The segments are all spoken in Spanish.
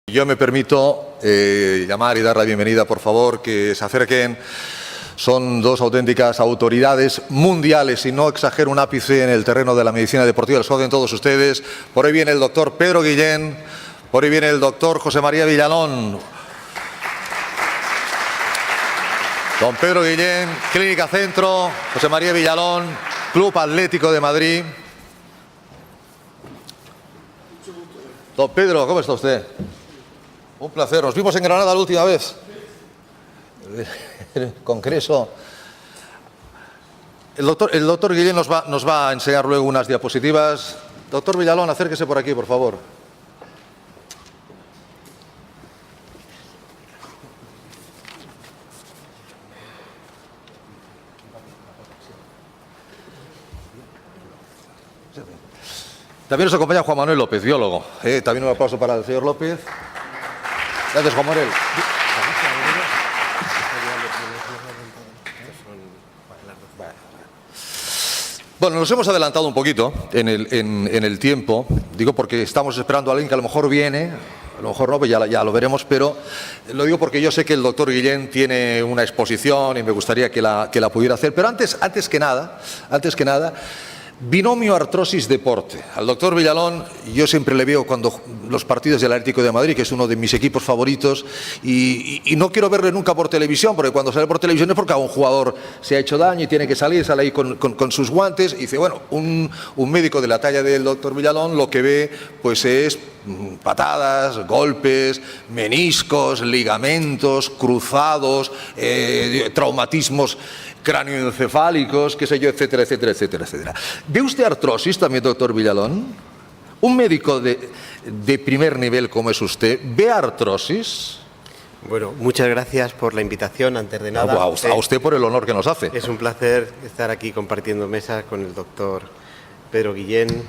Yo me permito llamar y dar la bienvenida, por favor, que se acerquen. Son dos auténticas autoridades mundiales, y no exagero un ápice, en el terreno de la medicina deportiva. Les conocen todos ustedes. Por ahí viene el doctor Pedro Guillén, por ahí viene el doctor José María Villalón. Don Pedro Guillén, Clínica Centro, José María Villalón, Club Atlético de Madrid. Don Pedro, ¿cómo está usted? Un placer. Nos vimos en Granada la última vez. El congreso. El doctor Guillén nos va a enseñar luego unas diapositivas. Doctor Villalón, acérquese por aquí, por favor. También nos acompaña Juan Manuel López, biólogo. También un aplauso para el señor López. Gracias, Juan Manuel. Bueno, nos hemos adelantado un poquito en el tiempo, digo porque estamos esperando a alguien que a lo mejor viene, a lo mejor no, pues ya lo veremos, pero lo digo porque yo sé que el doctor Guillén tiene una exposición y me gustaría que la pudiera hacer, pero antes que nada, binomio artrosis-deporte. Al doctor Villalón yo siempre le veo cuando los partidos del Atlético de Madrid, que es uno de mis equipos favoritos, y no quiero verle nunca por televisión, porque cuando sale por televisión es porque a un jugador se ha hecho daño y tiene que salir, sale ahí con sus guantes, y dice, bueno, un médico de la talla del doctor Villalón lo que ve pues es patadas, golpes, meniscos, ligamentos, cruzados, traumatismos cráneoencefálicos, qué sé yo, etcétera, etcétera, etcétera, etcétera. ¿Ve usted artrosis también, doctor Villalón? ¿Un médico de primer nivel como es usted, ve artrosis? Bueno, muchas gracias por la invitación, antes de nada. A usted por el honor que nos hace. Es un placer estar aquí compartiendo mesa con el doctor Pedro Guillén,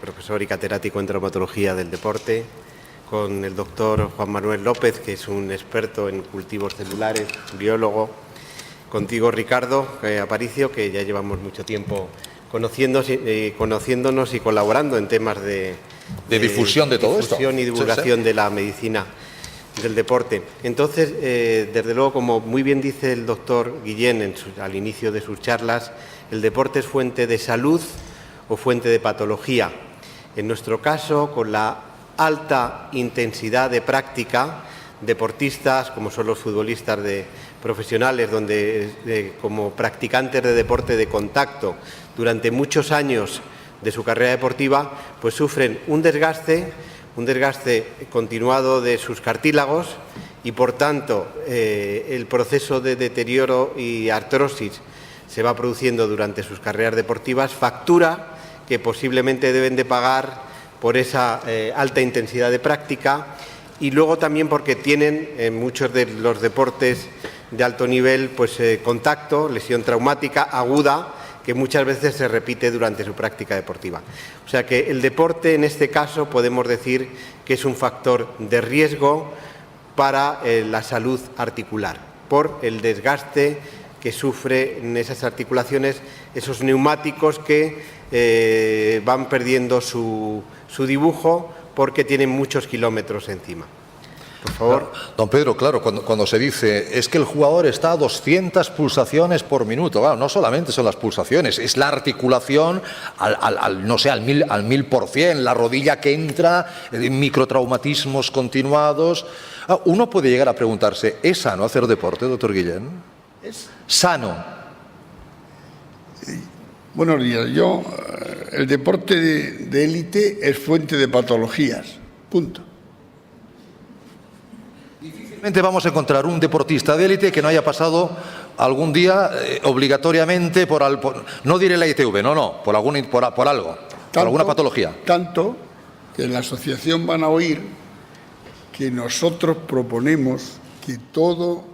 profesor y catedrático en traumatología del deporte, con el doctor Juan Manuel López, que es un experto en cultivos celulares, biólogo, contigo, Ricardo Aparicio, que ya llevamos mucho tiempo conociéndonos y colaborando en temas de difusión de todo esto. Difusión y divulgación de la medicina del deporte. Entonces, desde luego, como muy bien dice el doctor Guillén al inicio de sus charlas, el deporte es fuente de salud o fuente de patología. En nuestro caso, con la alta intensidad de práctica, deportistas, como son los futbolistas profesionales, donde como practicantes de deporte de contacto durante muchos años de su carrera deportiva, pues sufren un desgaste continuado de sus cartílagos y, por tanto, el proceso de deterioro y artrosis se va produciendo durante sus carreras deportivas, factura que posiblemente deben de pagar por esa alta intensidad de práctica, y luego también porque tienen en muchos de los deportes de alto nivel pues contacto, lesión traumática aguda, que muchas veces se repite durante su práctica deportiva. O sea que el deporte, en este caso, podemos decir que es un factor de riesgo para la salud articular, por el desgaste que sufre en esas articulaciones, esos neumáticos que van perdiendo su dibujo porque tienen muchos kilómetros encima. Por favor. Don Pedro, claro, cuando se dice es que el jugador está a 200 pulsaciones por minuto, claro, no solamente son las pulsaciones, es la articulación al 1000%, la rodilla que entra, microtraumatismos continuados. Uno puede llegar a preguntarse, ¿es sano hacer deporte, doctor Guillén? ¿Es sano? Buenos días. El deporte de élite es fuente de patologías, punto. Difícilmente vamos a encontrar un deportista de élite que no haya pasado algún día obligatoriamente no diré la ITV, por algo, por alguna patología. Tanto que en la asociación van a oír que nosotros proponemos que todo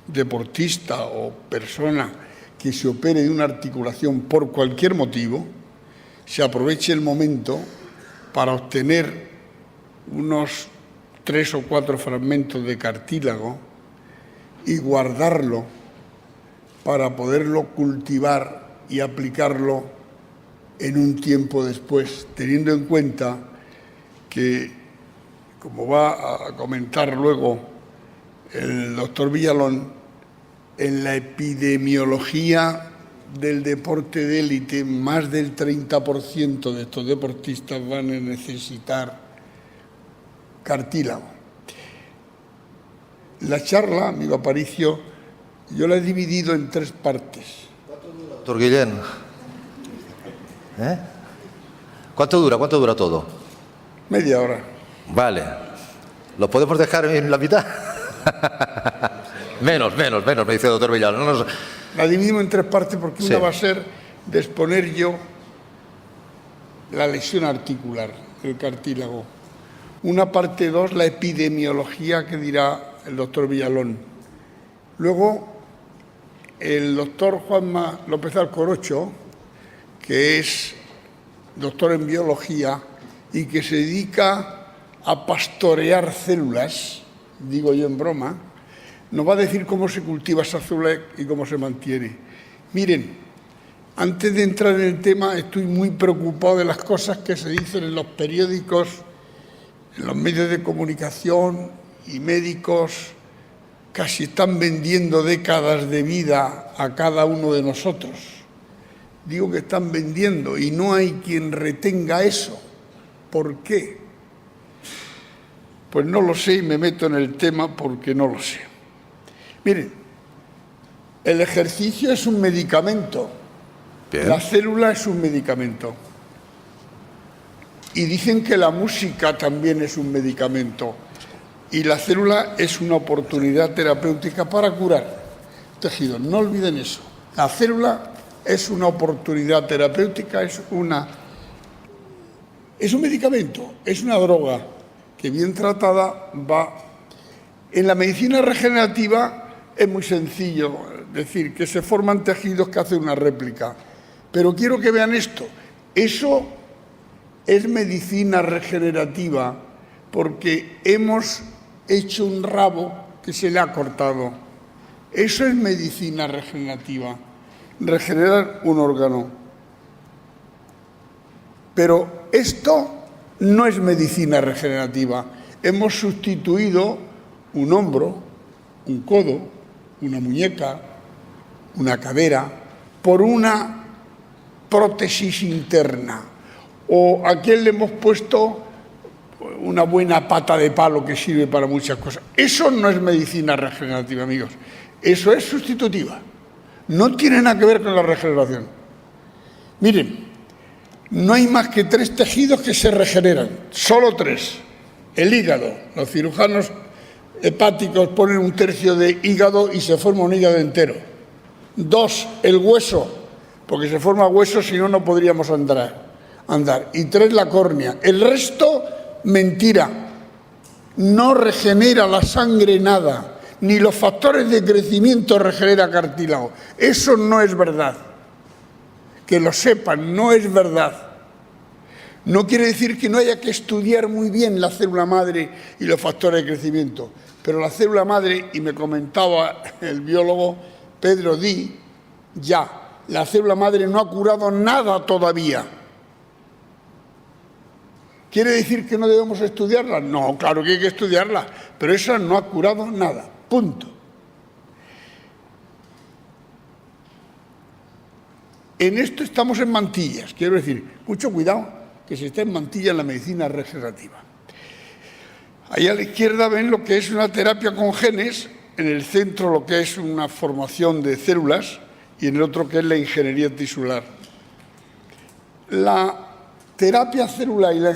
deportista o persona que se opere de una articulación por cualquier motivo, se aproveche el momento para obtener unos 3 o 4 fragmentos de cartílago y guardarlo para poderlo cultivar y aplicarlo en un tiempo después, teniendo en cuenta que como va a comentar luego el doctor Villalón, en la epidemiología del deporte de élite, más del 30% de estos deportistas van a necesitar cartílago. La charla, amigo Aparicio, yo la he dividido en 3 partes. Doctor Guillén, ¿Cuánto dura todo? Media hora. Vale. ¿Lo podemos dejar en la mitad? menos, me dice el doctor Villalón. No nos... La dividimos en 3 partes porque una va a ser de exponer yo la lesión articular, el cartílago. Una parte 2, la epidemiología que dirá el doctor Villalón. Luego, el doctor Juanma López Alcorocho, que es doctor en biología y que se dedica a pastorear células, digo yo en broma, nos va a decir cómo se cultiva esa célula y cómo se mantiene. Miren, antes de entrar en el tema, estoy muy preocupado de las cosas que se dicen en los periódicos, en los medios de comunicación, y médicos casi están vendiendo décadas de vida a cada uno de nosotros. Digo que están vendiendo y no hay quien retenga eso. ¿Por qué? Pues no lo sé y me meto en el tema porque no lo sé. Miren, el ejercicio es un medicamento. Bien. La célula es un medicamento. Y dicen que la música también es un medicamento. Y la célula es una oportunidad terapéutica para curar tejidos. No olviden eso. La célula es una oportunidad terapéutica, es un medicamento, es una droga que bien tratada va. En la medicina regenerativa es muy sencillo decir que se forman tejidos que hacen una réplica. Pero quiero que vean esto. Eso es medicina regenerativa porque hemos hecho un rabo que se le ha cortado. Eso es medicina regenerativa, regenerar un órgano. Pero esto no es medicina regenerativa. Hemos sustituido un hombro, un codo, una muñeca, una cadera, por una prótesis interna. O a quién le hemos puesto una buena pata de palo que sirve para muchas cosas. Eso no es medicina regenerativa, amigos. Eso es sustitutiva. No tiene nada que ver con la regeneración. Miren, no hay más que 3 tejidos que se regeneran. Solo 3. El hígado. Los cirujanos hepáticos ponen 1/3 de hígado y se forma un hígado entero. 2, el hueso, porque se forma hueso, si no, no podríamos andar. Y 3, la córnea. El resto, mentira. No regenera la sangre nada. Ni los factores de crecimiento regenera cartílago. Eso no es verdad. Que lo sepan, no es verdad. No quiere decir que no haya que estudiar muy bien la célula madre y los factores de crecimiento. Pero la célula madre, y me comentaba el biólogo Pedro Di, la célula madre no ha curado nada todavía. ¿Quiere decir que no debemos estudiarla? No, claro que hay que estudiarla, pero esa no ha curado nada. Punto. En esto estamos en mantillas. Quiero decir, mucho cuidado que se está en mantilla en la medicina regenerativa. Ahí a la izquierda ven lo que es una terapia con genes, en el centro lo que es una formación de células y en el otro que es la ingeniería tisular. La terapia celular y la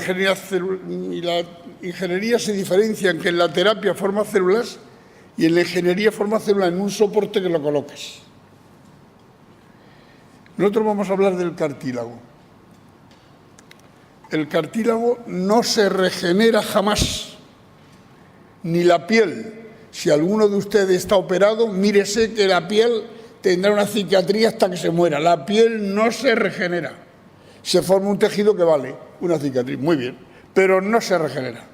ingeniería se diferencian que en la terapia forma células y en la ingeniería forma células en un soporte que lo coloques. Nosotros vamos a hablar del cartílago. El cartílago no se regenera jamás, ni la piel. Si alguno de ustedes está operado, mírese que la piel tendrá una cicatriz hasta que se muera. La piel no se regenera. Se forma un tejido que vale, una cicatriz, muy bien, pero no se regenera.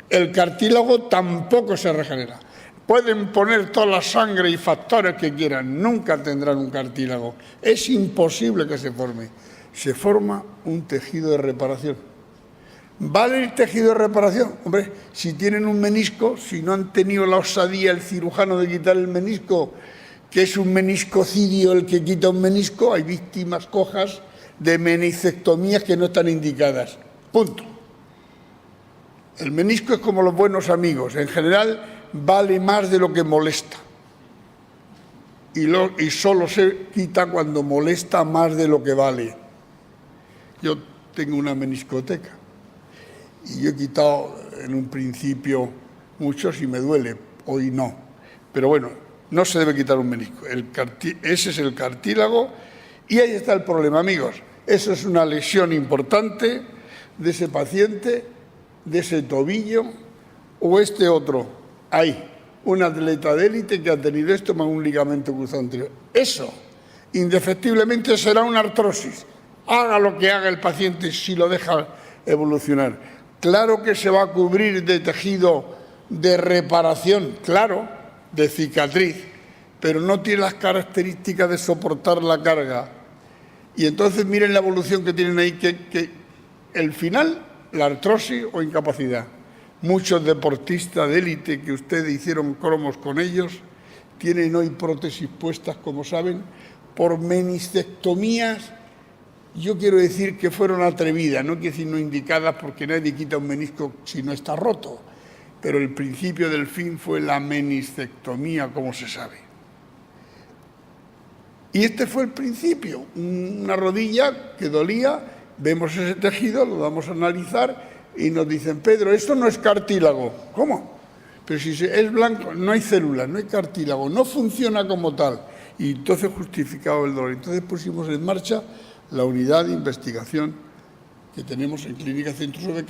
El cartílago tampoco se regenera. Pueden poner toda la sangre y factores que quieran, nunca tendrán un cartílago. Es imposible que se forme. Se forma un tejido de reparación. ¿Vale el tejido de reparación? Hombre, si tienen un menisco, si no han tenido la osadía el cirujano de quitar el menisco, que es un meniscocidio el que quita un menisco, hay víctimas cojas de meniscectomías que no están indicadas. Punto. El menisco es como los buenos amigos. En general, vale más de lo que molesta. Y solo se quita cuando molesta más de lo que vale. Yo tengo una meniscoteca y yo he quitado en un principio muchos y me duele, hoy no. Pero bueno, no se debe quitar un menisco. Ese es el cartílago y ahí está el problema, amigos. Eso es una lesión importante de ese paciente, de ese tobillo o este otro. Ahí, un atleta de élite que ha tenido esto más un ligamento cruzado anterior. Eso, indefectiblemente, será una artrosis. Haga lo que haga el paciente si lo deja evolucionar. Claro que se va a cubrir de tejido de reparación, claro, de cicatriz, pero no tiene las características de soportar la carga. Y entonces miren la evolución que tienen ahí, que el final, la artrosis o incapacidad. Muchos deportistas de élite que ustedes hicieron cromos con ellos tienen hoy prótesis puestas, como saben, por meniscectomías. Yo quiero decir que fueron atrevidas, no quiero decir no indicadas, porque nadie quita un menisco si no está roto. Pero el principio del fin fue la meniscectomía, como se sabe. Y este fue el principio, una rodilla que dolía, vemos ese tejido, lo vamos a analizar y nos dicen, Pedro, esto no es cartílago. ¿Cómo? Pero si es blanco, no hay células, no hay cartílago, no funciona como tal. Y entonces justificado el dolor. Entonces pusimos en marcha la unidad de investigación que tenemos en Clínica Centro sobre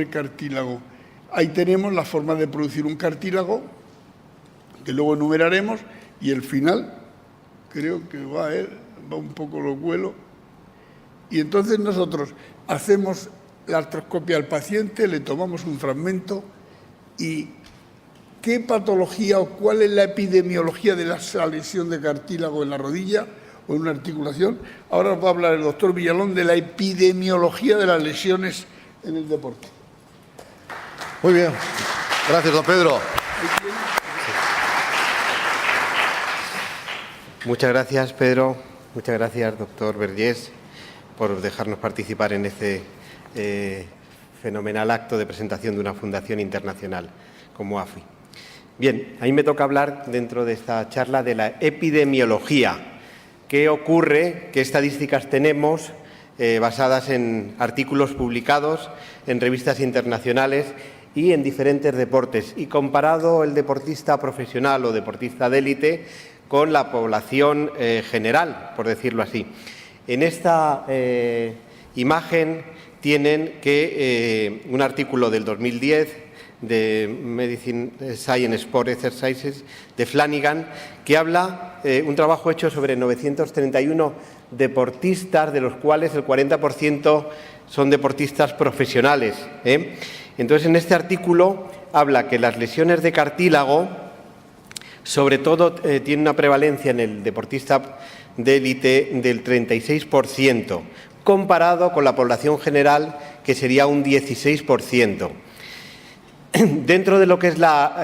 cartílago. Ahí tenemos la forma de producir un cartílago, que luego enumeraremos, y el final, creo que va un poco lo cuelo. Y entonces nosotros hacemos la artroscopia al paciente, le tomamos un fragmento y ¿qué patología o cuál es la epidemiología de la lesión de cartílago en la rodilla o en una articulación? Ahora os va a hablar el doctor Villalón de la epidemiología de las lesiones en el deporte. Muy bien. Gracias, don Pedro. Muchas gracias, Pedro. Muchas gracias, doctor Vergés, por dejarnos participar en este fenomenal acto de presentación de una fundación internacional como AFI. Bien, a mí me toca hablar dentro de esta charla de la epidemiología. ¿Qué ocurre? ¿Qué estadísticas tenemos basadas en artículos publicados en revistas internacionales y en diferentes deportes? Y comparado el deportista profesional o deportista de élite con la población general, por decirlo así. En esta imagen tienen que un artículo del 2010 de Medicine Science Sport Exercises de Flanagan, que habla un trabajo hecho sobre 931 deportistas, de los cuales el 40% son deportistas profesionales. Entonces, en este artículo habla que las lesiones de cartílago, sobre todo, tienen una prevalencia en el deportista de élite del 36%, comparado con la población general, que sería un 16%. Dentro de lo que es la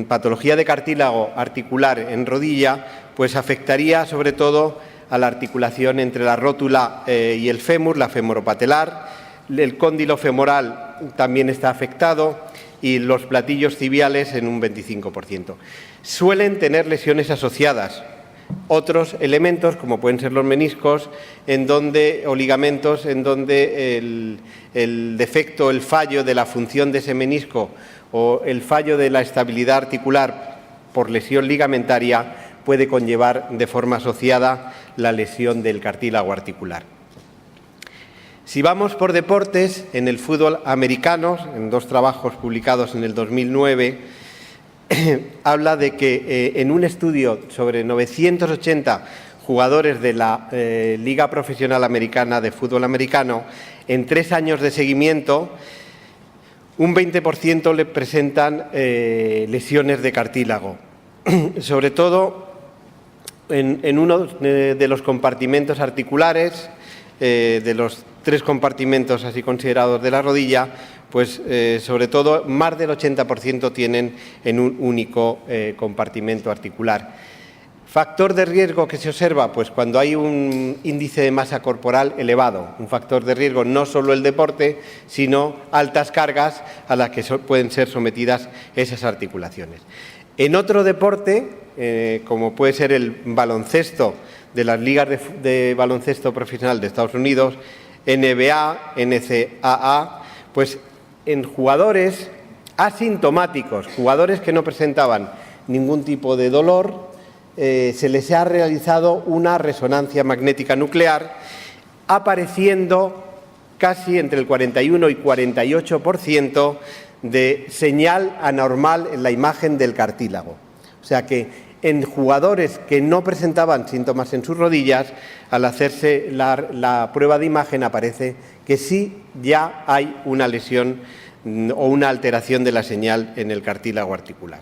patología de cartílago articular en rodilla, pues afectaría sobre todo a la articulación entre la rótula y el fémur, la femoropatelar. El cóndilo femoral también está afectado y los platillos tibiales en un 25%. Suelen tener lesiones asociadas. Otros elementos, como pueden ser los meniscos o ligamentos, en donde el defecto, el fallo de la función de ese menisco o el fallo de la estabilidad articular por lesión ligamentaria puede conllevar de forma asociada la lesión del cartílago articular. Si vamos por deportes, en el fútbol americano, en 2 trabajos publicados en el 2009, habla de que en un estudio sobre 980 jugadores de la Liga Profesional Americana de Fútbol Americano, en 3 años de seguimiento, un 20% le presentan lesiones de cartílago. Sobre todo en uno de los compartimentos articulares, de los 3 compartimentos así considerados de la rodilla, pues sobre todo más del 80% tienen en un único compartimento articular. ¿Factor de riesgo que se observa? Pues cuando hay un índice de masa corporal elevado, un factor de riesgo no solo el deporte, sino altas cargas a las que pueden ser sometidas esas articulaciones. En otro deporte, como puede ser el baloncesto, de las ligas de baloncesto profesional de Estados Unidos, NBA, NCAA, pues en jugadores asintomáticos, jugadores que no presentaban ningún tipo de dolor, se les ha realizado una resonancia magnética nuclear, apareciendo casi entre el 41 y 48% de señal anormal en la imagen del cartílago. O sea que en jugadores que no presentaban síntomas en sus rodillas, al hacerse la prueba de imagen aparece que sí ya hay una lesión o una alteración de la señal en el cartílago articular,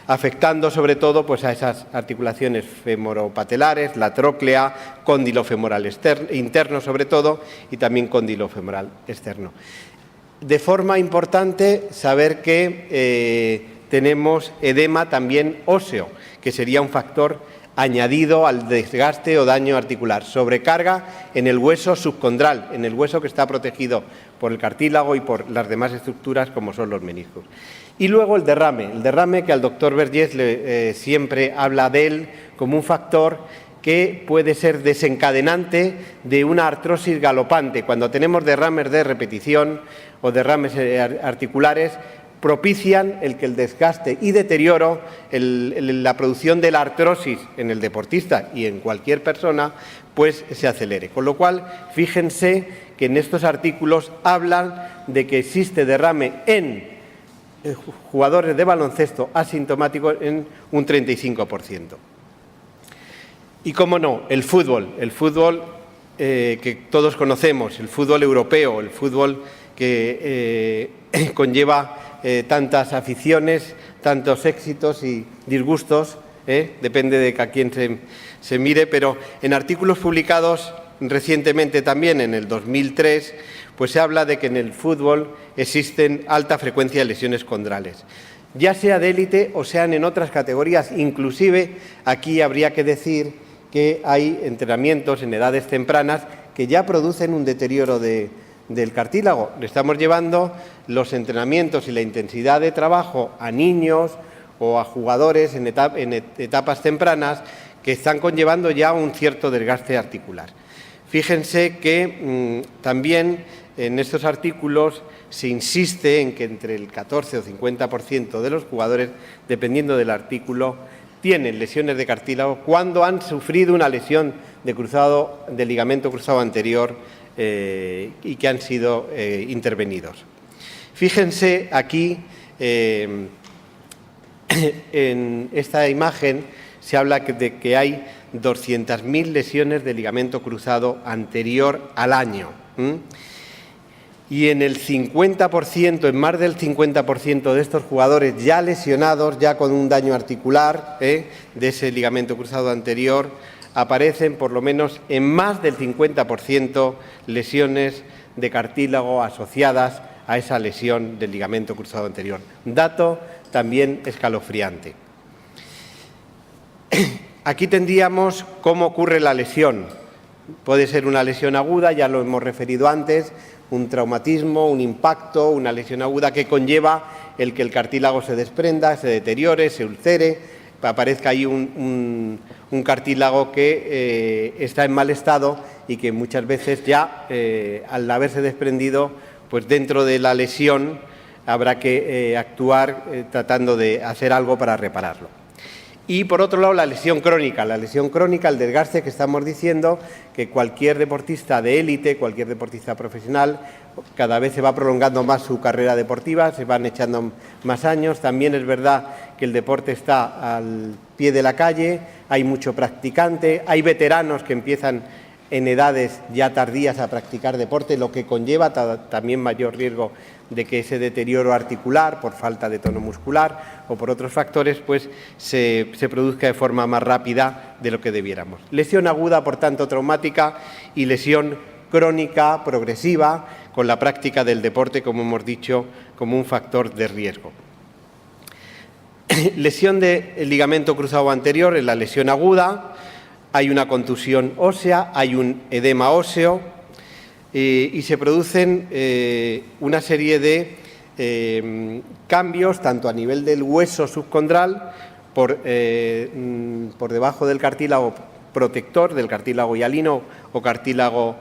afectando sobre todo pues, a esas articulaciones femoropatelares, la tróclea, cóndilo femoral interno sobre todo y también cóndilo femoral externo. De forma importante saber que tenemos edema también óseo, que sería un factor añadido al desgaste o daño articular, sobrecarga en el hueso subcondral, en el hueso que está protegido por el cartílago y por las demás estructuras como son los meniscos. Y luego el derrame que al doctor Vergés siempre habla de él como un factor que puede ser desencadenante de una artrosis galopante. Cuando tenemos derrames de repetición o derrames articulares, propician el que el desgaste y deterioro, la producción de la artrosis en el deportista y en cualquier persona, pues se acelere. Con lo cual, fíjense que en estos artículos hablan de que existe derrame en jugadores de baloncesto asintomáticos en un 35%. Y cómo no, el fútbol que todos conocemos, el fútbol europeo, el fútbol que conlleva tantas aficiones, tantos éxitos y disgustos, depende de a quién se mire, pero en artículos publicados recientemente también, en el 2003, pues se habla de que en el fútbol existen alta frecuencia de lesiones condrales, ya sea de élite o sean en otras categorías. Inclusive aquí habría que decir que hay entrenamientos en edades tempranas que ya producen un deterioro del cartílago. Le estamos llevando los entrenamientos y la intensidad de trabajo a niños o a jugadores en etapas tempranas que están conllevando ya un cierto desgaste articular. Fíjense que también en estos artículos se insiste en que entre el 14 o 50% de los jugadores, dependiendo del artículo, tienen lesiones de cartílago cuando han sufrido una lesión de ligamento cruzado anterior y que han sido intervenidos. Fíjense aquí, en esta imagen se habla de que hay 200.000 lesiones de ligamento cruzado anterior al año. Y en el 50%, en más del 50% de estos jugadores ya lesionados, ya con un daño articular de ese ligamento cruzado anterior, aparecen por lo menos en más del 50% lesiones de cartílago asociadas a esa lesión del ligamento cruzado anterior. Dato también escalofriante. Aquí tendríamos cómo ocurre la lesión. Puede ser una lesión aguda, ya lo hemos referido antes, un traumatismo, un impacto, una lesión aguda que conlleva el que el cartílago se desprenda, se deteriore, se ulcere, aparezca ahí un cartílago que está en mal estado y que muchas veces ya, al haberse desprendido, pues dentro de la lesión habrá que actuar tratando de hacer algo para repararlo. Y por otro lado, la lesión crónica, el desgaste que estamos diciendo que cualquier deportista de élite, cualquier deportista profesional, cada vez se va prolongando más su carrera deportiva, se van echando más años. También es verdad que el deporte está al pie de la calle, hay mucho practicante, hay veteranos que empiezan en edades ya tardías a practicar deporte, lo que conlleva también mayor riesgo de que ese deterioro articular, por falta de tono muscular o por otros factores, pues se produzca de forma más rápida de lo que debiéramos. Lesión aguda, por tanto, traumática, y lesión crónica, progresiva, con la práctica del deporte, como hemos dicho, como un factor de riesgo. Lesión del ligamento cruzado anterior es la lesión aguda, hay una contusión ósea, hay un edema óseo y se producen una serie de cambios tanto a nivel del hueso subcondral por debajo del cartílago protector, del cartílago hialino o cartílago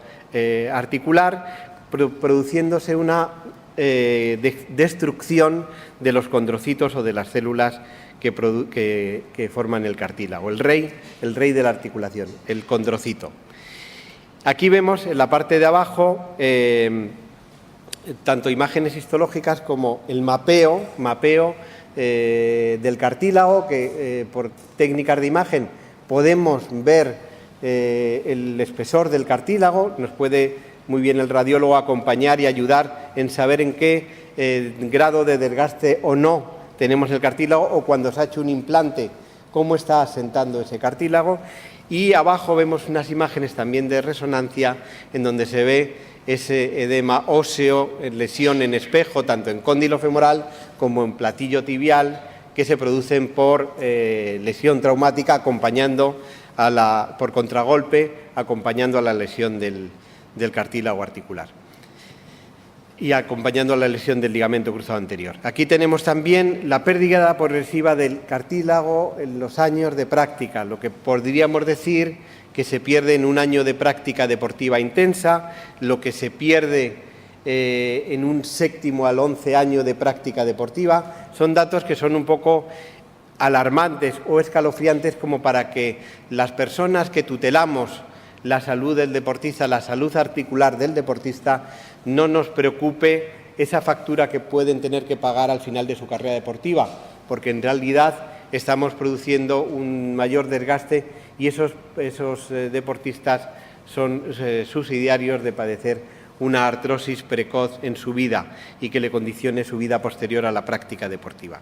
articular, produciéndose una destrucción de los condrocitos o de las células que forman el cartílago, el rey de la articulación, el condrocito. Aquí vemos en la parte de abajo tanto imágenes histológicas como el mapeo del cartílago, que por técnicas de imagen podemos ver el espesor del cartílago, nos puede muy bien el radiólogo acompañar y ayudar en saber en qué grado de desgaste o no tenemos el cartílago, o cuando se ha hecho un implante, cómo está asentando ese cartílago. Y abajo vemos unas imágenes también de resonancia en donde se ve ese edema óseo, lesión en espejo, tanto en cóndilo femoral como en platillo tibial, que se producen por lesión traumática acompañando por contragolpe, acompañando a la lesión del cartílago articular y acompañando a la lesión del ligamento cruzado anterior. Aquí tenemos también la pérdida progresiva del cartílago en los años de práctica, lo que podríamos decir que se pierde en un año de práctica deportiva intensa, lo que se pierde en un 7º al 11 año de práctica deportiva. Son datos que son un poco alarmantes o escalofriantes como para que las personas que tutelamos la salud del deportista, la salud articular del deportista, no nos preocupe esa factura que pueden tener que pagar al final de su carrera deportiva, porque en realidad estamos produciendo un mayor desgaste y esos deportistas son subsidiarios de padecer una artrosis precoz en su vida y que le condicione su vida posterior a la práctica deportiva.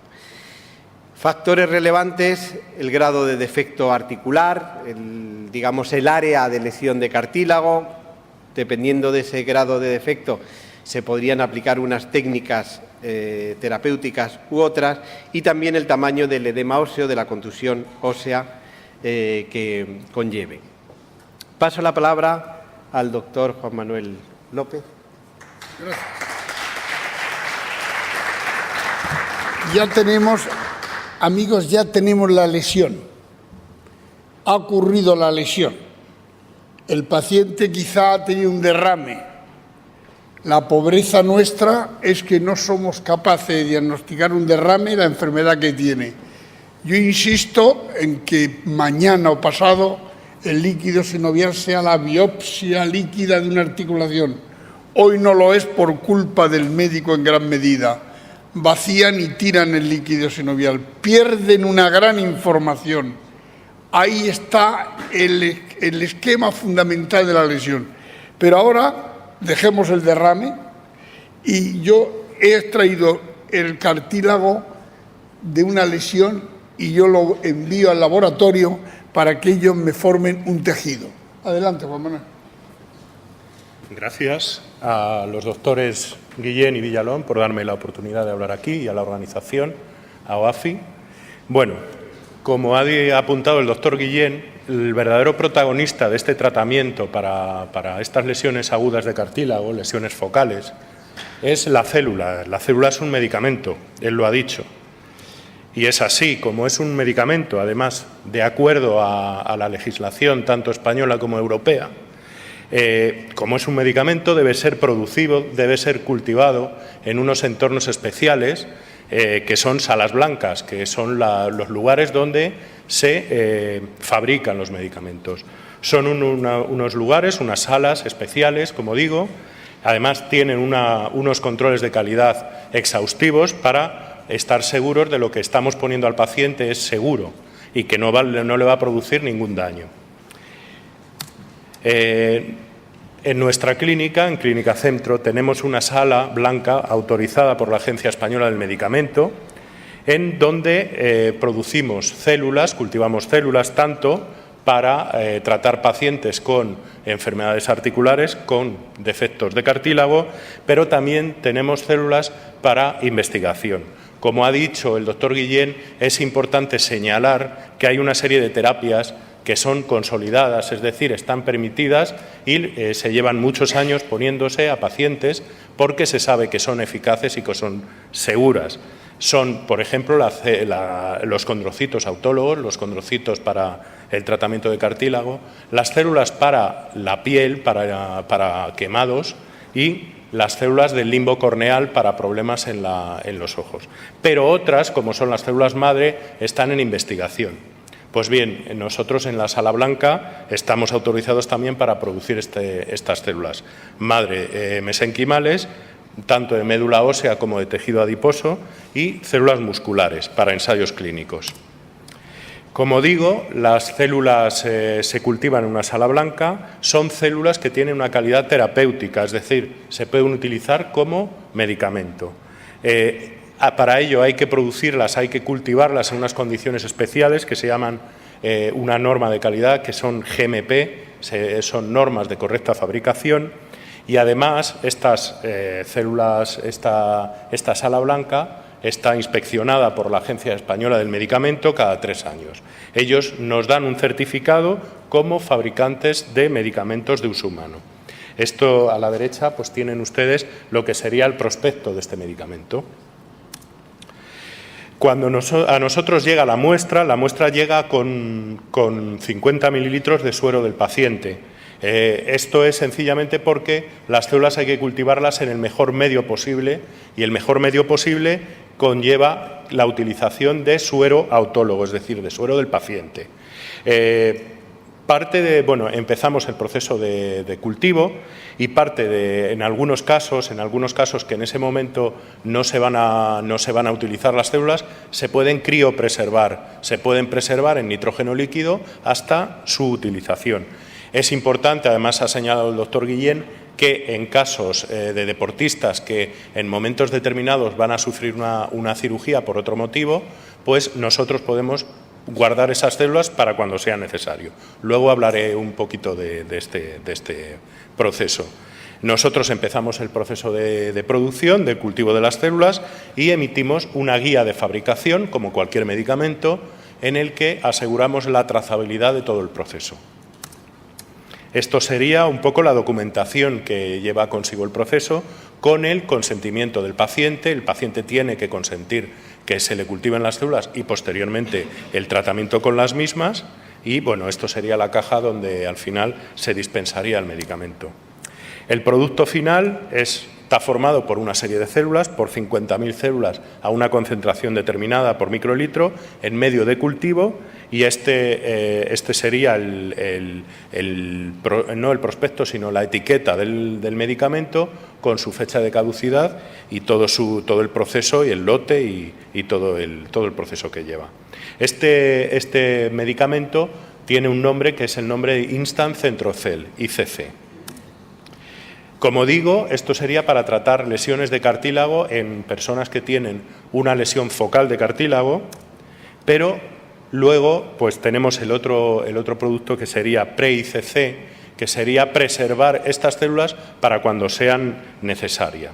Factores relevantes: el grado de defecto articular, el área de lesión de cartílago. Dependiendo de ese grado de defecto, se podrían aplicar unas técnicas terapéuticas u otras, y también el tamaño del edema óseo, de la contusión ósea que conlleve. Paso la palabra al doctor Juan Manuel López. Gracias. Ya tenemos, amigos, ya tenemos la lesión. Ha ocurrido la lesión. El paciente quizá ha tenido un derrame. La pobreza nuestra es que no somos capaces de diagnosticar un derrame y la enfermedad que tiene. Yo insisto en que mañana o pasado el líquido sinovial sea la biopsia líquida de una articulación. Hoy no lo es por culpa del médico en gran medida. Vacían y tiran el líquido sinovial. Pierden una gran información. Ahí está el esquema fundamental de la lesión. Pero ahora dejemos el derrame y yo he extraído el cartílago de una lesión y yo lo envío al laboratorio para que ellos me formen un tejido. Adelante, Juan Manuel. Gracias a los doctores Guillén y Villalón por darme la oportunidad de hablar aquí y a la organización, a OAFI. Bueno, como ha apuntado el doctor Guillén, el verdadero protagonista de este tratamiento para estas lesiones agudas de cartílago, lesiones focales, es la célula. La célula es un medicamento, él lo ha dicho. Y es así, como es un medicamento, además, de acuerdo a la legislación tanto española como europea, como es un medicamento, debe ser producido, debe ser cultivado en unos entornos especiales, que son salas blancas, que son los lugares donde se fabrican los medicamentos. Son unos lugares, unas salas especiales, como digo. Además, tienen unos controles de calidad exhaustivos para estar seguros de lo que estamos poniendo al paciente es seguro y que no le va a producir ningún daño. En nuestra clínica, en Clínica Centro, tenemos una sala blanca autorizada por la Agencia Española del Medicamento, en donde producimos células, cultivamos células tanto para tratar pacientes con enfermedades articulares, con defectos de cartílago, pero también tenemos células para investigación. Como ha dicho el doctor Guillén, es importante señalar que hay una serie de terapias que son consolidadas, es decir, están permitidas y se llevan muchos años poniéndose a pacientes porque se sabe que son eficaces y que son seguras. Son, por ejemplo, los condrocitos autólogos, los condrocitos para el tratamiento de cartílago, las células para la piel, para quemados, y las células del limbo corneal para problemas en los ojos. Pero otras, como son las células madre, están en investigación. Pues bien, nosotros en la Sala Blanca estamos autorizados también para producir estas células madre mesenquimales, tanto de médula ósea como de tejido adiposo, y células musculares para ensayos clínicos. Como digo, las células se cultivan en una sala blanca, son células que tienen una calidad terapéutica, es decir, se pueden utilizar como medicamento. Para ello hay que producirlas, hay que cultivarlas en unas condiciones especiales que se llaman una norma de calidad, que son GMP, son normas de correcta fabricación. Y además, estas células, esta sala blanca está inspeccionada por la Agencia Española del Medicamento cada 3 años. Ellos nos dan un certificado como fabricantes de medicamentos de uso humano. Esto, a la derecha, pues tienen ustedes lo que sería el prospecto de este medicamento. Cuando a nosotros llega la muestra llega con 50 mililitros de suero del paciente. Esto es sencillamente porque las células hay que cultivarlas en el mejor medio posible, y el mejor medio posible conlleva la utilización de suero autólogo, es decir, de suero del paciente. Empezamos el proceso de cultivo y en algunos casos que en ese momento no se van a utilizar las células, se pueden criopreservar, se pueden preservar en nitrógeno líquido hasta su utilización. Es importante, además ha señalado el doctor Guillén, que en casos de deportistas que en momentos determinados van a sufrir una cirugía por otro motivo, pues nosotros podemos guardar esas células para cuando sea necesario. Luego hablaré un poquito de este proceso. Nosotros empezamos el proceso de producción, del cultivo de las células, y emitimos una guía de fabricación, como cualquier medicamento, en el que aseguramos la trazabilidad de todo el proceso. Esto sería un poco la documentación que lleva consigo el proceso, con el consentimiento del paciente. El paciente tiene que consentir que se le cultiven las células y posteriormente el tratamiento con las mismas, y bueno, esto sería la caja donde al final se dispensaría el medicamento. El producto final está formado por una serie de células, por 50.000 células a una concentración determinada por microlitro en medio de cultivo, y este sería no el prospecto, sino la etiqueta del medicamento con su fecha de caducidad y todo el proceso y el lote y todo el proceso que lleva. Este medicamento tiene un nombre que es el nombre de Instant Centrocell, ICC. Como digo, esto sería para tratar lesiones de cartílago en personas que tienen una lesión focal de cartílago, pero luego pues tenemos el otro producto que sería pre-ICC, que sería preservar estas células para cuando sean necesarias.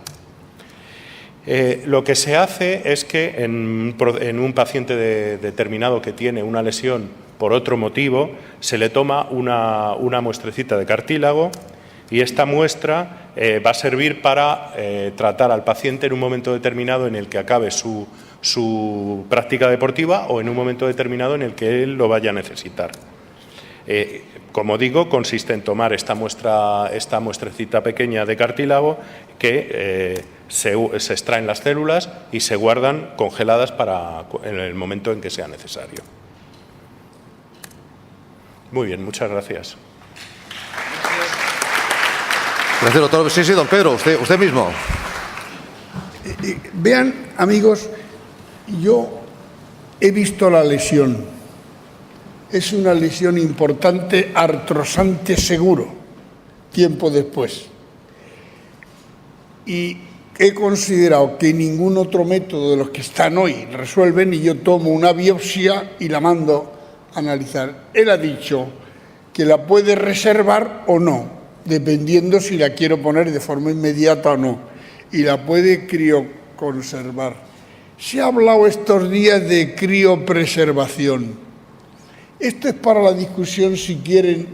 Lo que se hace es que en un paciente determinado que tiene una lesión por otro motivo, se le toma una muestrecita de cartílago, y esta muestra va a servir para tratar al paciente en un momento determinado en el que acabe su práctica deportiva, o en un momento determinado en el que él lo vaya a necesitar. Como digo, consiste en tomar esta muestrecita pequeña de cartílago que se extraen las células y se guardan congeladas en el momento en que sea necesario. Muy bien, muchas gracias. Gracias, doctor. Sí, don Pedro, usted mismo. Vean, amigos, yo he visto la lesión. Es una lesión importante, artrosante seguro, tiempo después. Y he considerado que ningún otro método de los que están hoy resuelven, y yo tomo una biopsia y la mando a analizar. Él ha dicho que la puede reservar o no, dependiendo si la quiero poner de forma inmediata o no, y la puede crioconservar. Se ha hablado estos días de criopreservación. Esto es para la discusión, si quieren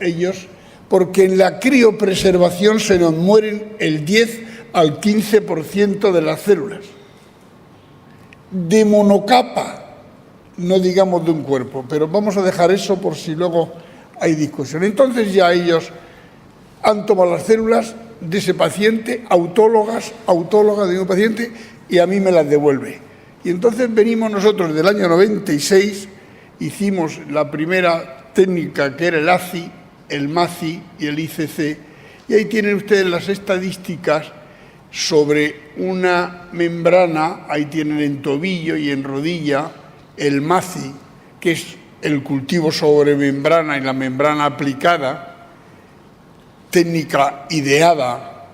ellos, porque en la criopreservación se nos mueren el 10 al 15% de las células. De monocapa, no digamos de un cuerpo, pero vamos a dejar eso por si luego hay discusión. Entonces ya ellos han tomado las células de ese paciente, autólogas de un paciente, y a mí me las devuelve. Y entonces venimos nosotros del año 96, hicimos la primera técnica que era el ACI, el MACI y el ICC, y ahí tienen ustedes las estadísticas sobre una membrana, ahí tienen en tobillo y en rodilla el MACI, que es el cultivo sobre membrana y la membrana aplicada, técnica ideada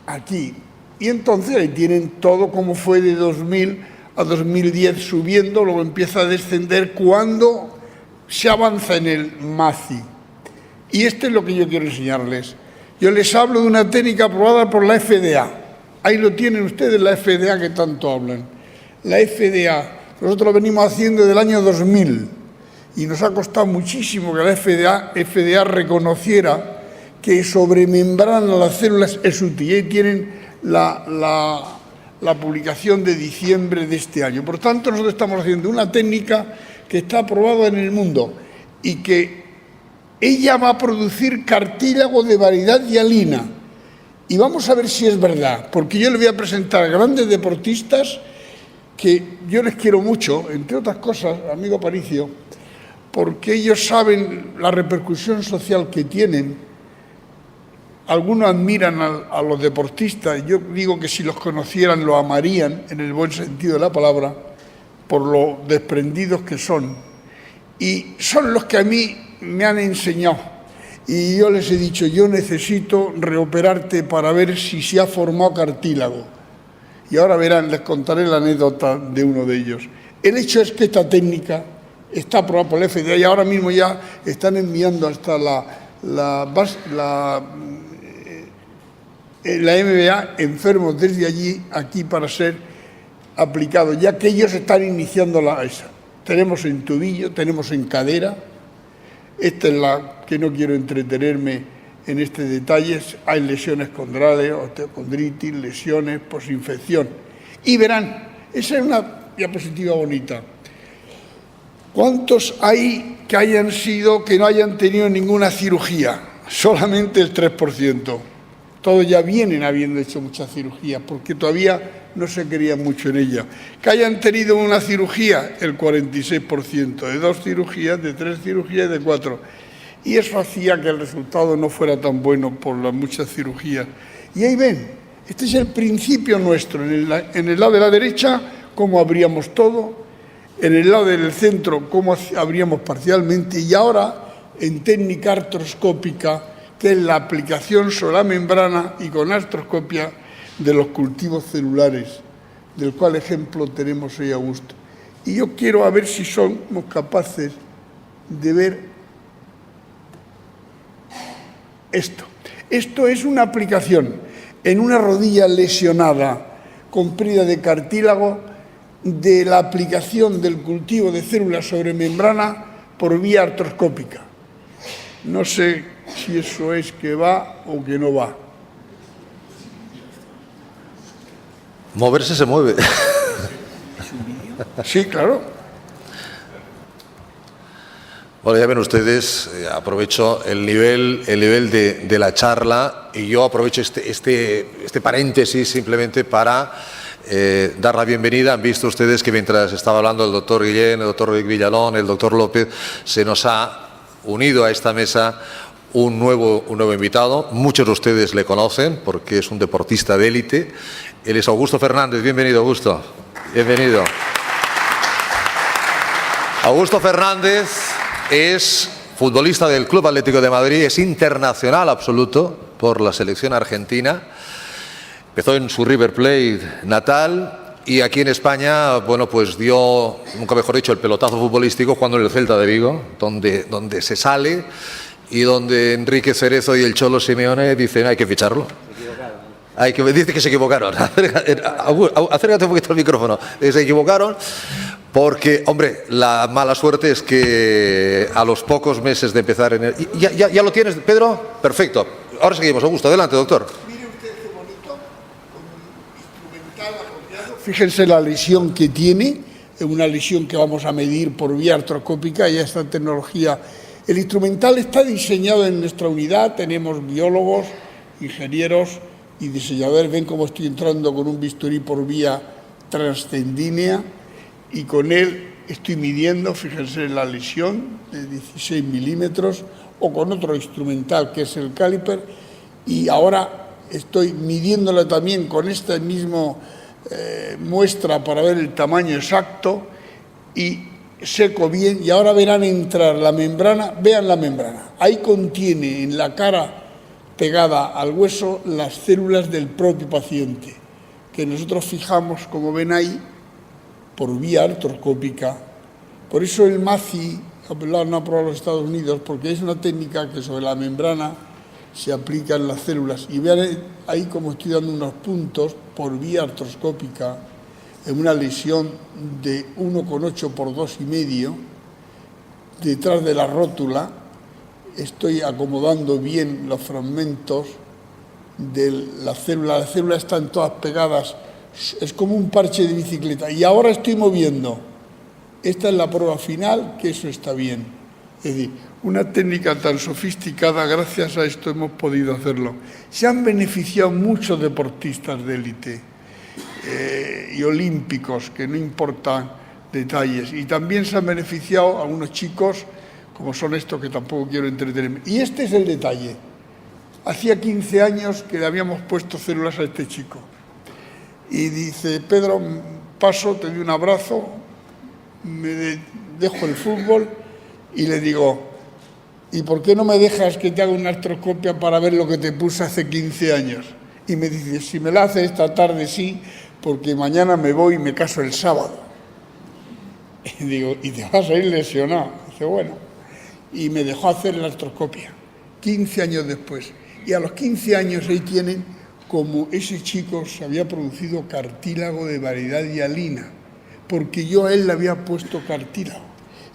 aquí. Y entonces ahí tienen todo como fue de 2000 a 2010 subiendo, luego empieza a descender cuando se avanza en el MACI. Y esto es lo que yo quiero enseñarles. Yo les hablo de una técnica aprobada por la FDA. Ahí lo tienen ustedes, la FDA que tanto hablan. La FDA, nosotros lo venimos haciendo desde el año 2000 y nos ha costado muchísimo que la FDA reconociera que sobre membrana las células es útil. Y ahí tienen la publicación de diciembre de este año. Por tanto, nosotros estamos haciendo una técnica que está aprobada en el mundo y que ella va a producir cartílago de variedad hialina. Y vamos a ver si es verdad, porque yo le voy a presentar a grandes deportistas que yo les quiero mucho, entre otras cosas, amigo Aparicio, porque ellos saben la repercusión social que tienen. Algunos admiran a los deportistas, yo digo que si los conocieran lo amarían, en el buen sentido de la palabra, por lo desprendidos que son. Y son los que a mí me han enseñado. Y yo les he dicho, yo necesito reoperarte para ver si se ha formado cartílago. Y ahora verán, les contaré la anécdota de uno de ellos. El hecho es que esta técnica está aprobada por la FDA y ahora mismo ya están enviando hasta la MBA enfermos desde allí aquí para ser aplicados, ya que ellos están iniciando esa. Tenemos en tobillo, tenemos en cadera. Esta es la que no quiero entretenerme en este detalle. Hay lesiones condrales, osteocondritis, lesiones, posinfección. Y verán, esa es una diapositiva bonita. ¿Cuántos hay que no hayan tenido ninguna cirugía? Solamente el 3%. Todos ya vienen habiendo hecho muchas cirugías, porque todavía no se creía mucho en ella. Que hayan tenido una cirugía, el 46%, de 2 cirugías, de 3 cirugías, de 4. Y eso hacía que el resultado no fuera tan bueno por las muchas cirugías. Y ahí ven, este es el principio nuestro. En el lado de la derecha, cómo abríamos todo, en el lado del centro, cómo abríamos parcialmente, y ahora en técnica artroscópica, que es la aplicación sobre la membrana y con artroscopia de los cultivos celulares, del cual ejemplo tenemos hoy Augusto. Y yo quiero a ver si somos capaces de ver esto. Esto es una aplicación en una rodilla lesionada con pérdida de cartílago de la aplicación del cultivo de células sobre membrana por vía artroscópica. No sé si eso es que va o que no va. Moverse se mueve. Sí, claro. Bueno, ya ven ustedes, aprovecho el nivel de la charla y yo aprovecho este paréntesis simplemente para dar la bienvenida. Han visto ustedes que mientras estaba hablando el doctor Guillén, el doctor Villalón, el doctor López, se nos ha unido a esta mesa un nuevo invitado. Muchos de ustedes le conocen porque es un deportista de élite. Él es Augusto Fernández. Bienvenido, Augusto. Bienvenido. Augusto Fernández es futbolista del Club Atlético de Madrid, es internacional absoluto por la selección argentina. Empezó en su River Plate natal Y aquí en España, bueno, pues dio, nunca mejor dicho, el pelotazo futbolístico jugando en el Celta de Vigo, donde se sale y donde Enrique Cerezo y el Cholo Simeone dicen hay que ficharlo. Dice que se equivocaron. Acércate un poquito al micrófono. Se equivocaron porque, hombre, la mala suerte es que a los pocos meses de empezar en el... ¿Ya lo tienes, Pedro? Perfecto. Ahora seguimos. Augusto, adelante, doctor. Mire usted qué bonito, con un instrumental apropiado. Fíjense la lesión que tiene, es una lesión que vamos a medir por vía artroscópica y esta tecnología. El instrumental está diseñado en nuestra unidad, tenemos biólogos, ingenieros y diseñadores. Ven cómo estoy entrando con un bisturí por vía transcendínea y con él estoy midiendo, fíjense la lesión de 16 milímetros, o con otro instrumental que es el caliper, y ahora estoy midiéndola también con esta misma muestra para ver el tamaño exacto y seco bien, y ahora verán entrar la membrana. Vean la membrana, ahí contiene en la cara pegada al hueso las células del propio paciente, que nosotros fijamos, como ven ahí, por vía artroscópica. Por eso el MACI lo han aprobado los Estados Unidos, porque es una técnica que sobre la membrana se aplican las células. Y vean ahí como estoy dando unos puntos por vía artroscópica en una lesión de 1,8 por 2,5 detrás de la rótula. Estoy acomodando bien los fragmentos de la célula. Las células están todas pegadas, es como un parche de bicicleta. Y ahora estoy moviendo. Esta es la prueba final, que eso está bien. Es decir, una técnica tan sofisticada, gracias a esto hemos podido hacerlo. Se han beneficiado muchos deportistas de élite y olímpicos, que no importan detalles. Y también se han beneficiado algunos chicos, como son estos, que tampoco quiero entretenerme. Y este es el detalle. Hacía 15 años que le habíamos puesto células a este chico. Y dice, Pedro, paso, te doy un abrazo, me dejo el fútbol y le digo, ¿y por qué no me dejas que te haga una artroscopia para ver lo que te puse hace 15 años? Y me dice, si me la haces esta tarde sí, porque mañana me voy y me caso el sábado. Y digo, ¿y te vas a ir lesionado? Dice, bueno. Y me dejó hacer la artroscopia, 15 años después. Y a los 15 años ahí tienen como ese chico se había producido cartílago de variedad hialina, porque yo a él le había puesto cartílago.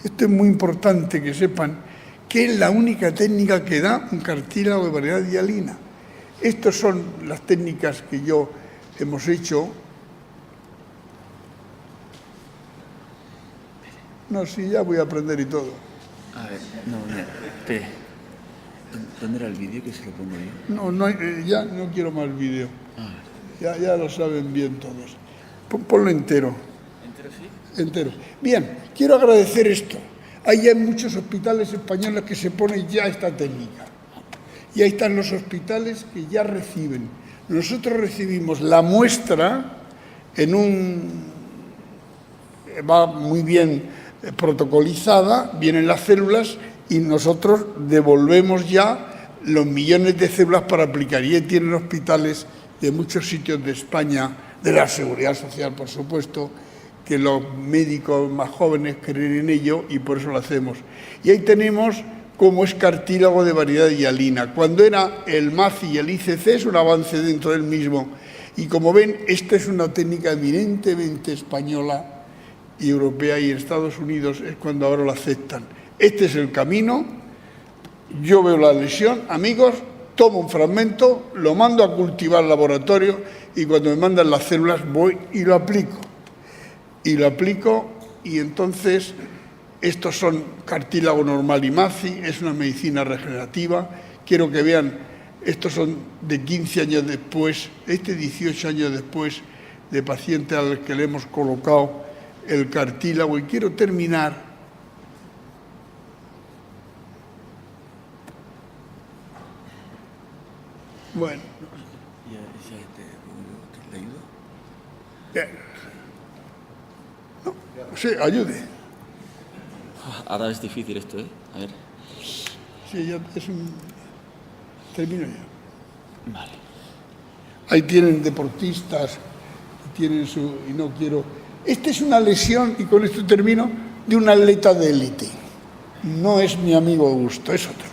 Esto es muy importante que sepan que es la única técnica que da un cartílago de variedad hialina. Estas son las técnicas que yo hemos hecho. No, sí, ya voy a aprender y todo. A ver, no, mira, espere. ¿Dónde era el vídeo que se lo pongo yo? No, ya no quiero más vídeo. Ya lo saben bien todos. Ponlo entero. ¿Entero sí? Entero. Bien, quiero agradecer esto. Hay ya muchos hospitales españoles que se ponen ya esta técnica. Y ahí están los hospitales que ya reciben. Nosotros recibimos la muestra va muy bien protocolizada, vienen las células y nosotros devolvemos ya los millones de células para aplicar. Y ahí tienen hospitales de muchos sitios de España, de la Seguridad Social, por supuesto, que los médicos más jóvenes creen en ello y por eso lo hacemos. Y ahí tenemos cómo es cartílago de variedad hialina. Cuando era el MACI y el ICC es un avance dentro del mismo. Y como ven, esta es una técnica eminentemente española y europea, y en Estados Unidos es cuando ahora lo aceptan. Este es el camino. Yo veo la lesión, amigos, tomo un fragmento, lo mando a cultivar al laboratorio y cuando me mandan las células voy y lo aplico. Y entonces estos son cartílago normal y MACI, es una medicina regenerativa. Quiero que vean, estos son de 15 años después, 18 años después de paciente al que le hemos colocado el cartílago. Y quiero terminar bueno. ¿Te ayudo? Bien. No, sí, ayude. Ahora es difícil esto, ¿eh? A ver. Sí, ya es un... Termino ya. Vale. Ahí tienen deportistas tienen su... y no quiero... Esta es una lesión, y con esto termino, de un atleta de élite. No es mi amigo Augusto, es otro.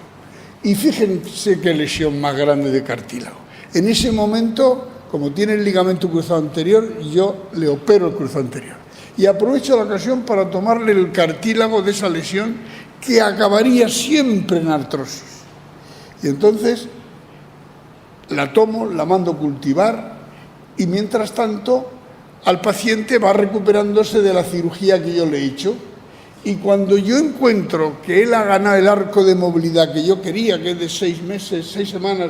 Y fíjense qué lesión más grande de cartílago. En ese momento, como tiene el ligamento cruzado anterior, yo le opero el cruzado anterior. Y aprovecho la ocasión para tomarle el cartílago de esa lesión que acabaría siempre en artrosis. Y entonces la tomo, la mando cultivar y mientras tanto al paciente va recuperándose de la cirugía que yo le he hecho. Y cuando yo encuentro que él ha ganado el arco de movilidad que yo quería, que es de 6 meses, 6 semanas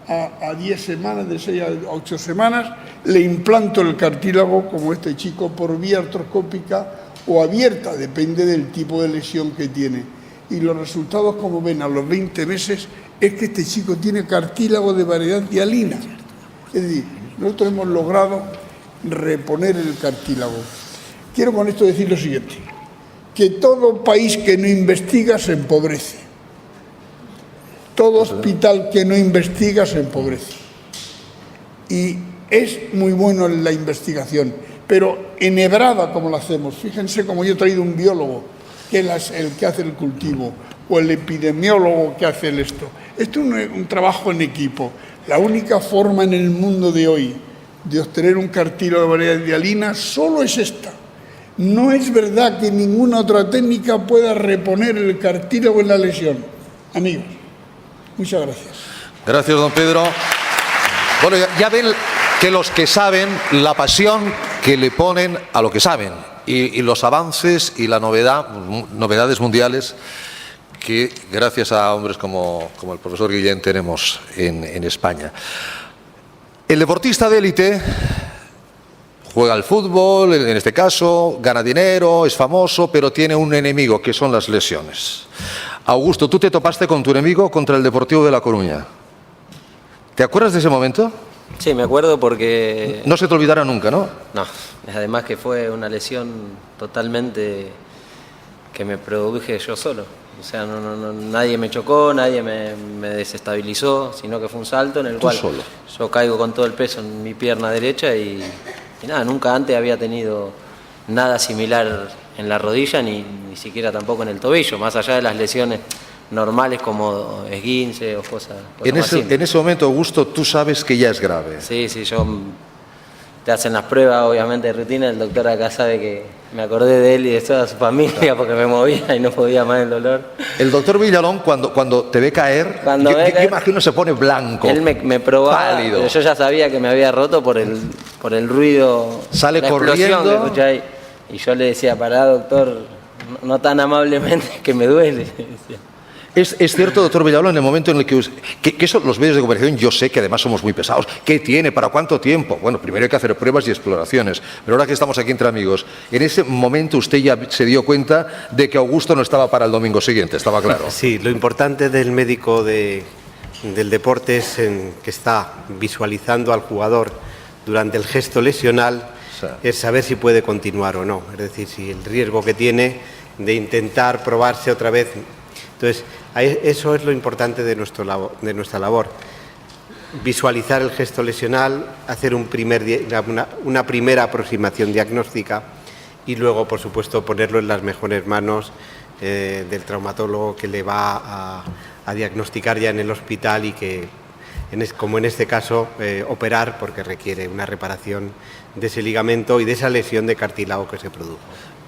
a 10 semanas, de 6 a 8 semanas, le implanto el cartílago, como este chico, por vía artroscópica o abierta, depende del tipo de lesión que tiene. Y los resultados, como ven, a los 20 meses, es que este chico tiene cartílago de variedad hialina. Es decir, nosotros hemos logrado reponer el cartílago. Quiero con esto decir lo siguiente, que todo país que no investiga se empobrece. Todo hospital que no investiga se empobrece. Y es muy bueno la investigación, pero enhebrada como la hacemos. Fíjense como yo he traído un biólogo, que es el que hace el cultivo, o el epidemiólogo que hace esto. Esto es un trabajo en equipo. La única forma en el mundo de hoy de obtener un cartílago de variedad hialina solo es esta. No es verdad que ninguna otra técnica pueda reponer el cartílago en la lesión. Amigos, muchas gracias. Gracias, don Pedro. Bueno, ya ven que los que saben la pasión que le ponen a lo que saben y los avances y la novedades mundiales que gracias a hombres como el profesor Guillén tenemos en España. El deportista de élite juega al fútbol, en este caso, gana dinero, es famoso, pero tiene un enemigo, que son las lesiones. Augusto, tú te topaste con tu enemigo contra el Deportivo de La Coruña. ¿Te acuerdas de ese momento? Sí, me acuerdo porque... No se te olvidará nunca, ¿no? No, además que fue una lesión totalmente que me produje yo solo. O sea, nadie me chocó, nadie me desestabilizó, sino que fue un salto en el cual solo. Yo caigo con todo el peso en mi pierna derecha y nada, nunca antes había tenido nada similar en la rodilla ni siquiera tampoco en el tobillo, más allá de las lesiones normales como esguince o cosas en ese momento, Augusto, tú sabes que ya es grave. Sí, te hacen las pruebas, obviamente, de rutina. El doctor acá sabe que me acordé de él y de toda su familia porque me movía y no podía más el dolor. El doctor Villalón, cuando te ve caer, yo imagino se pone blanco. Él me probaba, pero yo ya sabía que me había roto por el ruido. Sale la corriendo. Que escuché ahí. Y yo le decía, pará, doctor, no tan amablemente, que me duele. Es cierto, doctor Villalón, en el momento en el que eso, los medios de comunicación, yo sé que además somos muy pesados. ¿Qué tiene? ¿Para cuánto tiempo? Bueno, primero hay que hacer pruebas y exploraciones. Pero ahora que estamos aquí entre amigos, en ese momento usted ya se dio cuenta de que Augusto no estaba para el domingo siguiente, estaba claro. Sí, lo importante del médico del deporte es que está visualizando al jugador durante el gesto lesional, es saber si puede continuar o no. Es decir, si el riesgo que tiene de intentar probarse otra vez. Entonces, eso es lo importante de nuestra labor. Visualizar el gesto lesional, hacer una primera aproximación diagnóstica y luego, por supuesto, ponerlo en las mejores manos del traumatólogo que le va a diagnosticar ya en el hospital y que, como en este caso, operar porque requiere una reparación de ese ligamento y de esa lesión de cartílago que se produjo.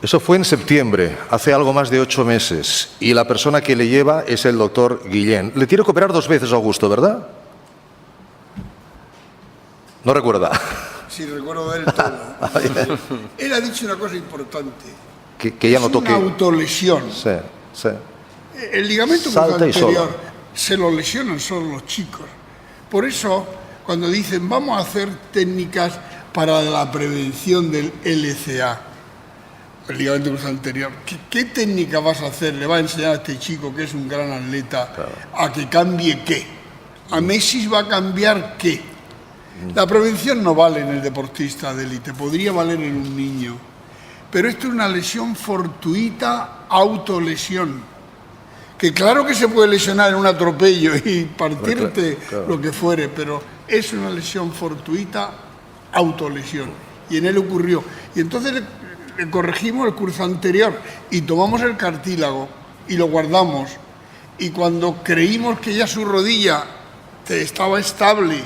Eso fue en septiembre, hace algo más de 8 meses, y la persona que le lleva es el doctor Guillén. Le tiene que operar 2 veces, Augusto, ¿verdad? No recuerda. Sí, recuerdo del todo. Él ha dicho una cosa importante. Que ya no toque. Es una autolesión. Sí. El ligamento cruzado anterior se lo lesionan solo los chicos. Por eso, cuando dicen vamos a hacer técnicas para la prevención del LCA, el ligamento cruzado anterior, ¿qué técnica vas a hacer? ¿Le va a enseñar a este chico, que es un gran atleta, a que cambie qué? ¿A Messi va a cambiar qué? La prevención no vale en el deportista de élite, podría valer en un niño. Pero esto es una lesión fortuita, autolesión. Que claro que se puede lesionar en un atropello y partirte lo que fuere, pero es una lesión fortuita, autolesión. y en él ocurrió. Y entonces le corregimos el curso anterior y tomamos el cartílago y lo guardamos. Y cuando creímos que ya su rodilla estaba estable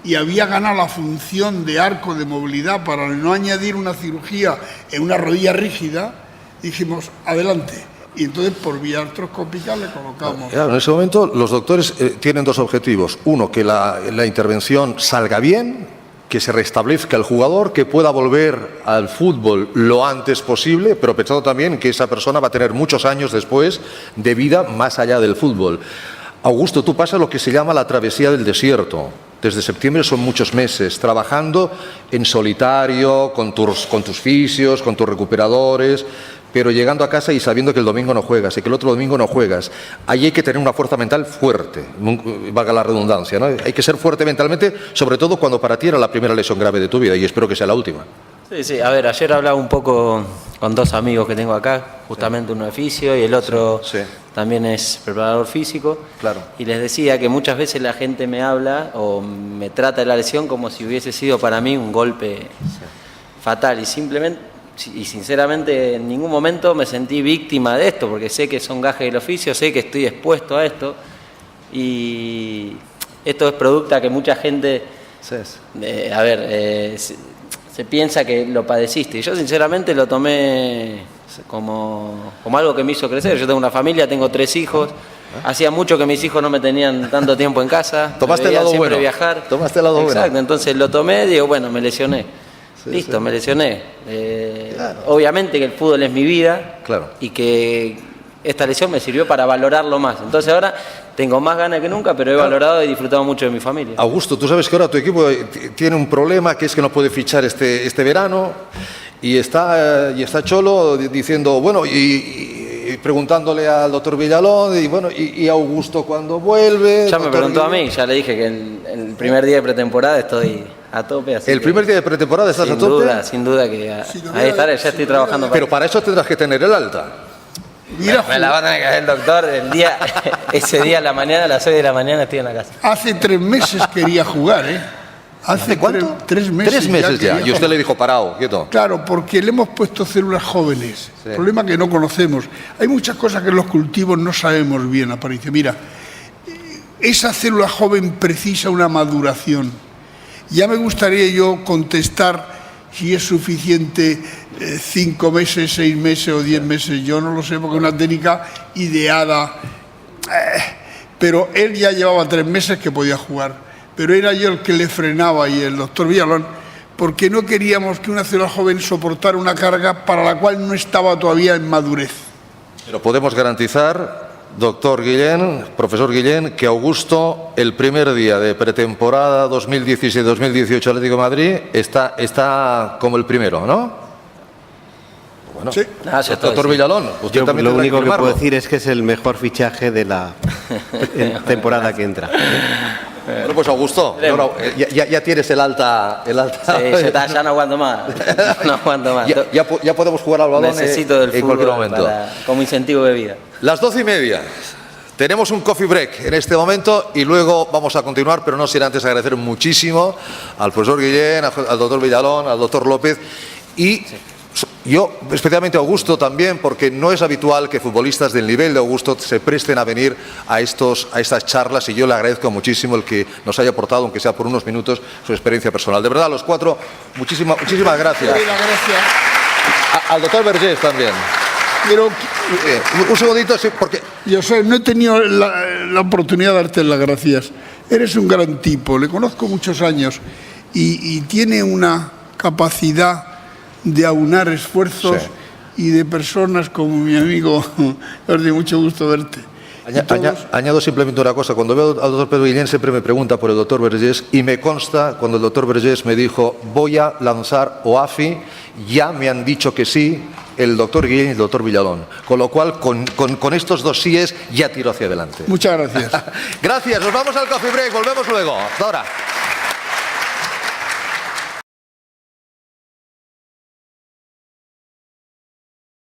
y había ganado la función de arco de movilidad para no añadir una cirugía en una rodilla rígida, dijimos, adelante. Y entonces por vía artroscópica le colocamos. Claro, en ese momento los doctores tienen dos objetivos. Uno, que la intervención salga bien, que se restablezca el jugador, que pueda volver al fútbol lo antes posible, pero pensando también que esa persona va a tener muchos años después de vida más allá del fútbol. Augusto, tú pasas lo que se llama la travesía del desierto. Desde septiembre son muchos meses trabajando en solitario, con tus fisios, con tus recuperadores, pero llegando a casa y sabiendo que el domingo no juegas y que el otro domingo no juegas. Ahí hay que tener una fuerza mental fuerte, valga la redundancia, ¿no? Hay que ser fuerte mentalmente, sobre todo cuando para ti era la primera lesión grave de tu vida, y espero que sea la última. Sí, a ver, ayer hablaba un poco con dos amigos que tengo acá, justamente uno es fisio y el otro también es preparador físico. Claro. Y les decía que muchas veces la gente me habla o me trata de la lesión como si hubiese sido para mí un golpe fatal, y sinceramente en ningún momento me sentí víctima de esto, porque sé que son gajes del oficio, sé que estoy expuesto a esto, y esto es producto que mucha gente se piensa que lo padeciste, y yo sinceramente lo tomé como algo que me hizo crecer. Yo tengo una familia, tengo 3 hijos, hacía mucho que mis hijos no me tenían tanto tiempo en casa, tomaste el lado siempre bueno, viajar. Tomaste el lado bueno. Exacto, entonces lo tomé, digo, bueno, me lesioné. Listo, me lesioné. Claro. Obviamente que el fútbol es mi vida, claro, y que esta lesión me sirvió para valorarlo más. Entonces ahora tengo más ganas que nunca, pero he valorado y disfrutado mucho de mi familia. Augusto, tú sabes que ahora tu equipo tiene un problema, que es que no puede fichar este verano, y está Cholo diciendo, bueno, y preguntándole al doctor Villalón, y bueno, y Augusto cuando vuelve. Ya me preguntó a mí, ya le dije que el primer día de pretemporada estoy a tope. Así ¿El primer día de pretemporada estás a tope? Sin duda que ahí estaré, ya estoy trabajando. Pero para eso tendrás que tener el alta. Me la va a tener que hacer el doctor ese día a la mañana, a las 6 de la mañana estoy en la casa. Hace 3 meses quería jugar, ¿eh? ¿Hace cuánto? 3 meses. 3 meses ya. Y usted le dijo parado, quieto. Claro, porque le hemos puesto células jóvenes. Sí. Problema que no conocemos. Hay muchas cosas que en los cultivos no sabemos bien, Aparicio. Mira, esa célula joven precisa una maduración. Ya me gustaría yo contestar si es suficiente 5 meses, 6 meses o 10 meses. Yo no lo sé porque es una técnica ideada. Pero él ya llevaba 3 meses que podía jugar. Pero era yo el que le frenaba, y el doctor Villalón, porque no queríamos que una célula joven soportara una carga para la cual no estaba todavía en madurez. Pero podemos garantizar, doctor Guillén, profesor Guillén, que Augusto, el primer día de pretemporada 2017-2018 Atlético de Madrid, está como el primero, ¿no? Bueno, sí. Doctor Villalón, usted yo también lo único que puedo firmarlo. decir es que es el mejor fichaje de la temporada que entra. Bueno, pues Augusto, ya tienes el alta. Sí, ya no aguanto más. No aguanto más. Ya podemos jugar al balón Necesito del en cualquier momento. Como incentivo de vida. Las 12:30. Tenemos un coffee break en este momento y luego vamos a continuar, pero no sin antes agradecer muchísimo al profesor Guillén, al doctor Villalón, al doctor López y yo, especialmente a Augusto también, porque no es habitual que futbolistas del nivel de Augusto se presten a venir a estas charlas, y yo le agradezco muchísimo el que nos haya aportado, aunque sea por unos minutos, su experiencia personal. De verdad, a los 4, muchísimas gracias. Al doctor Vergés también. Pero un segundito, sí, porque yo no he tenido la oportunidad de darte las gracias. Eres un gran tipo, le conozco muchos años y tiene una capacidad de aunar esfuerzos, sí, y de personas como mi amigo. Jordi, mucho gusto verte. Añado simplemente una cosa. Cuando veo al doctor Pedro Guillén siempre me pregunta por el doctor Vergés, y me consta cuando el doctor Vergés me dijo voy a lanzar OAFI, ya me han dicho que sí el doctor Guillén y el doctor Villalón, con lo cual con estos dos síes ya tiro hacia adelante. Muchas gracias. Gracias, nos vamos al coffee break, volvemos luego. Hasta ahora.